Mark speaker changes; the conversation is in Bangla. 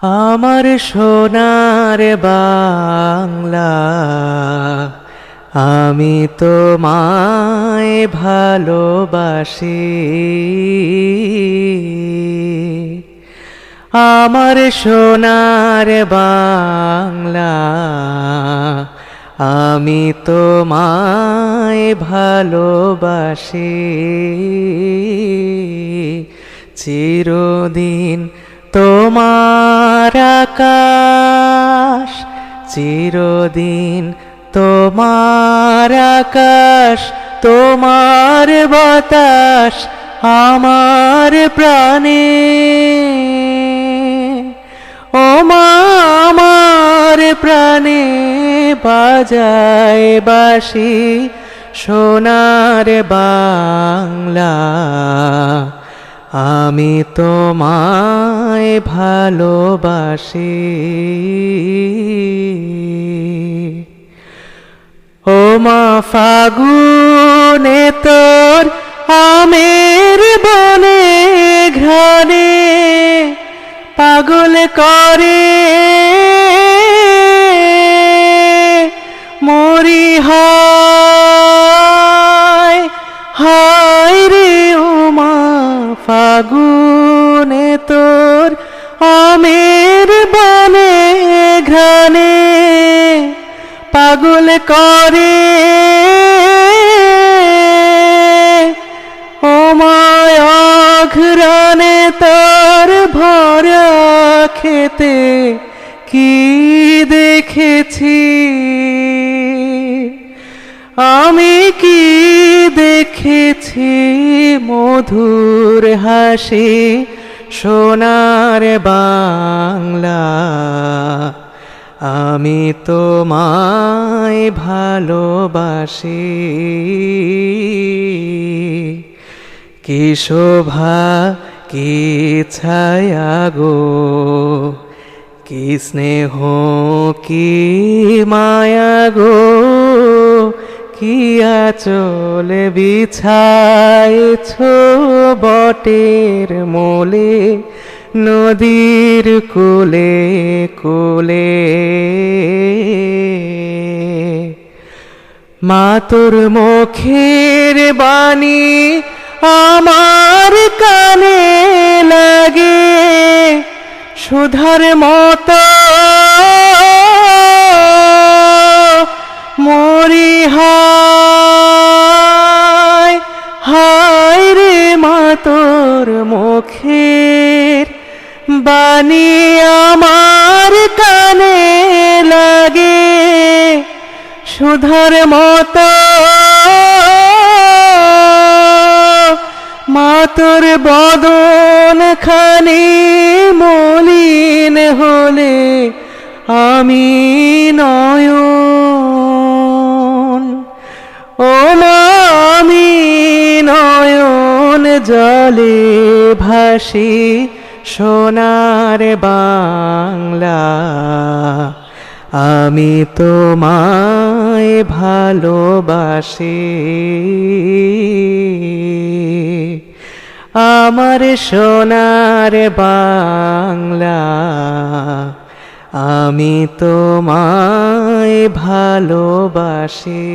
Speaker 1: আমার সোনার বাংলা, আমি তোমায় ভালোবাসি। আমার সোনার বাংলা, আমি তোমায় ভালোবাসি। চিরদিন তোমার আকাশ, চিরদিন তোমার আকাশ, তোমার বাতাস আমার প্রাণে। ও মা, আমার প্রাণে বাজায় বাঁশি সোনার বাংলা, আমি তোমায় ভালোবাসি। ও মা, ফাগুনে তোর আমের বনে ঘ্রাণে পাগল করে মরি। হায় হায় রে ও মা, ফাগুনে তোর আমের বনে ঘ্রাণে পাগল করে ও মায়। ঘ্রাণে তোর ভরা খেতে কি দেখেছি আমি, কি দেখেছি মধুর হাসি সোনার বাংলা, আমি তোমায় ভালোবাসি। কি শোভা, কি ছায়া গো, কি স্নেহ, কি মায়া গো, কি আঁচল বিছায়েছ বটের মূলে নদীর কূলে কূলে। মা তোর মুখের বাণী আমার কানে লাগে সুধার মতো মরি। হায় হায় রে মা, তোর মুখের বাণী আমার কানে লাগে সুধার মতো। মা তোর বদন খানি মলিন হলে আমি নয়ন, ও মা আমি নয়ন জলে ভাসি সোনার বাংলা, আমি তোমায় ভালোবাসি। আমার সোনার বাংলা, আমি তোমায় ভালোবাসি।